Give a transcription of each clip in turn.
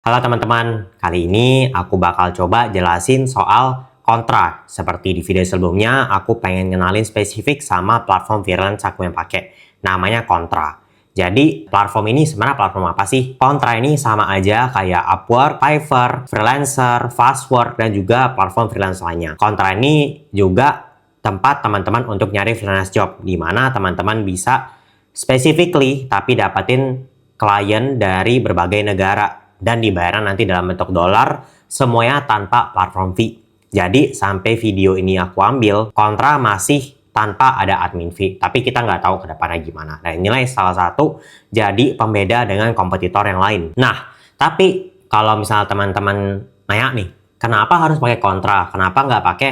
Halo teman-teman, kali ini aku bakal coba jelasin soal kontrak. Seperti di video sebelumnya, aku pengen kenalin spesifik sama platform freelance aku yang pakai. Namanya Kontra. Jadi, platform ini sebenarnya platform apa sih? Kontra ini sama aja kayak Upwork, Fiverr, Freelancer, Fastwork, dan juga platform freelance lainnya. Kontra ini juga tempat teman-teman untuk nyari freelance job, di mana teman-teman bisa specifically tapi dapatin klien dari berbagai negara dan dibayar nanti dalam bentuk dolar, semuanya tanpa platform fee. Jadi sampai video ini aku ambil, Kontra masih tanpa ada admin fee, tapi kita nggak tahu ke depannya gimana. Nah, inilah salah satu jadi pembeda dengan kompetitor yang lain. Nah, tapi kalau misalnya teman-teman nanya nih, kenapa harus pakai Kontra? Kenapa nggak pakai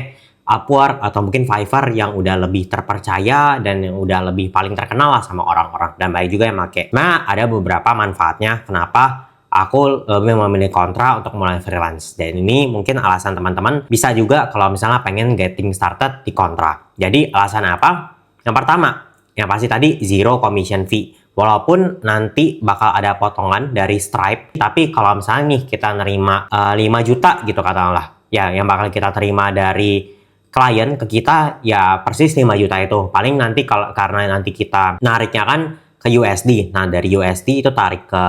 Upwork atau mungkin Fiverr yang udah lebih terpercaya dan yang udah lebih paling terkenal lah sama orang-orang, dan banyak juga yang pakai. Nah, ada beberapa manfaatnya kenapa aku lebih memilih Kontra untuk mulai freelance. Dan ini mungkin alasan teman-teman bisa juga kalau misalnya pengen getting started di Kontra. Jadi alasan apa? Yang pertama, yang pasti tadi zero commission fee. Walaupun nanti bakal ada potongan dari Stripe, tapi kalau misalnya nih kita nerima 5 juta gitu katakanlah, ya yang bakal kita terima dari klien ke kita ya persis 5 juta itu. Paling nanti kalau karena nanti kita nariknya kan ke USD. Nah, dari USD itu tarik ke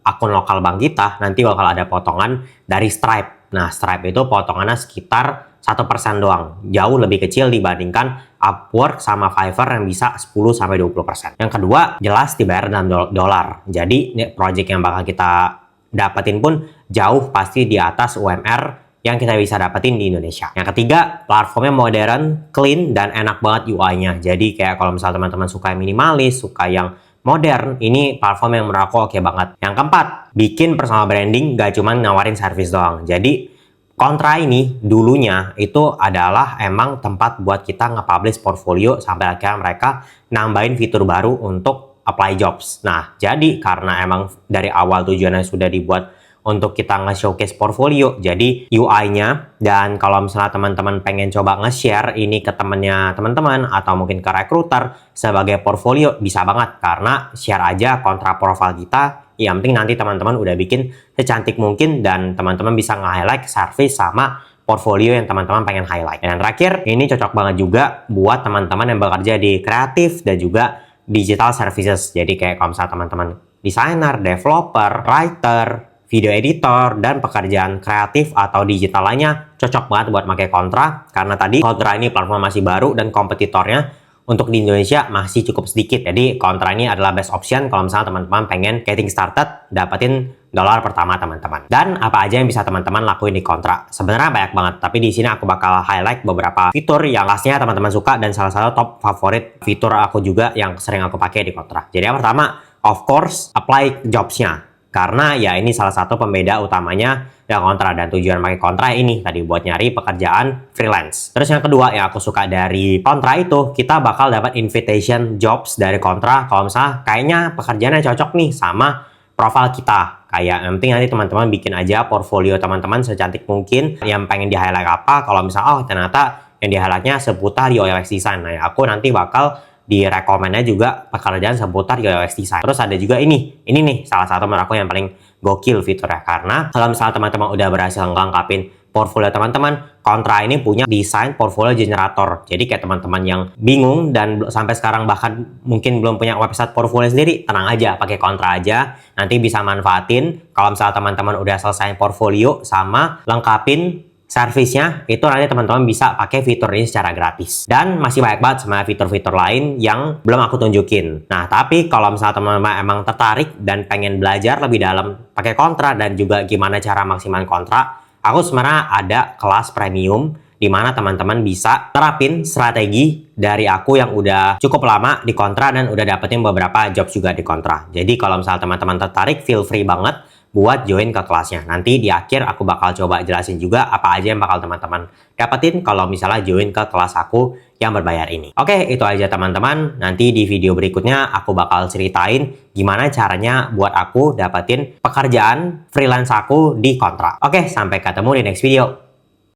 akun lokal bank kita, nanti bakal ada potongan dari Stripe. Nah, Stripe itu potongannya sekitar 1% doang. Jauh lebih kecil dibandingkan Upwork sama Fiverr yang bisa 10-20%. Yang kedua, jelas dibayar dalam dolar. Jadi, project yang bakal kita dapetin pun jauh pasti di atas UMR yang kita bisa dapetin di Indonesia. Yang ketiga, platformnya modern, clean, dan enak banget UI-nya. Jadi, kayak kalau misalnya teman-teman suka yang minimalis, suka yang modern, ini platform yang menurut aku oke banget. Yang keempat, bikin personal branding gak cuma nawarin service doang. Jadi, Kontra ini dulunya itu adalah emang tempat buat kita nge-publish portfolio sampai akhirnya mereka nambahin fitur baru untuk apply jobs. Nah, jadi karena emang dari awal tujuannya sudah dibuat untuk kita nge-showcase portfolio, jadi UI-nya, dan kalau misalnya teman-teman pengen coba nge-share ini ke temennya teman-teman atau mungkin ke recruiter sebagai portfolio, bisa banget karena share aja Kontra profile kita. Yang penting nanti teman-teman udah bikin secantik mungkin dan teman-teman bisa nge-highlight service sama portfolio yang teman-teman pengen highlight. Dan terakhir, ini cocok banget juga buat teman-teman yang bekerja di kreatif dan juga digital services. Jadi kayak kalau misalnya teman-teman desainer, developer, writer, video editor, dan pekerjaan kreatif atau digital lainnya, cocok banget buat pakai Kontra. Karena tadi Kontra ini platform masih baru dan kompetitornya untuk di Indonesia masih cukup sedikit. Jadi Kontra ini adalah best option kalau misalnya teman-teman pengen getting started, dapetin dolar pertama teman-teman. Dan apa aja yang bisa teman-teman lakuin di Kontra? Sebenarnya banyak banget, tapi di sini aku bakal highlight beberapa fitur yang pastinya teman-teman suka dan salah satu top favorit fitur aku juga yang sering aku pakai di Kontra. Jadi yang pertama, of course, apply jobs-nya. Karena ya ini salah satu pembeda utamanya yang Kontra, dan tujuan pakai Kontra ini tadi buat nyari pekerjaan freelance. Terus yang kedua yang aku suka dari Kontra itu, kita bakal dapat invitation jobs dari Kontra kalau misalnya kayaknya pekerjaannya cocok nih sama profil kita. Kayak yang penting nanti teman-teman bikin aja portfolio teman-teman secantik mungkin, yang pengen di-highlight apa, kalau misalnya oh ternyata yang di-highlightnya seputar UX design. Nah, aku nanti bakal direkomennya juga pekerjaan seputar UX design. Terus ada juga ini nih salah satu menurut aku yang paling gokil fiturnya, karena kalau misalnya teman-teman udah berhasil ngelengkapin portfolio teman-teman, Kontra ini punya desain portfolio generator. Jadi kayak teman-teman yang bingung dan sampai sekarang bahkan mungkin belum punya website portfolio sendiri, tenang aja, pakai Kontra aja. Nanti bisa manfaatin kalau misalnya teman-teman udah selesai portfolio sama lengkapin servisnya, itu nanti teman-teman bisa pakai fitur ini secara gratis. Dan masih banyak banget sama fitur-fitur lain yang belum aku tunjukin. Nah, tapi kalau misalnya teman-teman emang tertarik dan pengen belajar lebih dalam pakai Kontra dan juga gimana cara maksimalin Kontra, aku sebenarnya ada kelas premium di mana teman-teman bisa terapin strategi dari aku yang udah cukup lama di Kontra dan udah dapetin beberapa job juga di Kontra. Jadi kalau misalnya teman-teman tertarik, feel free banget buat join ke kelasnya. Nanti di akhir aku bakal coba jelasin juga apa aja yang bakal teman-teman dapetin kalau misalnya join ke kelas aku yang berbayar ini. Oke, itu aja teman-teman. Nanti di video berikutnya aku bakal ceritain gimana caranya buat aku dapetin pekerjaan freelance aku di Kontra. Oke, sampai ketemu di next video.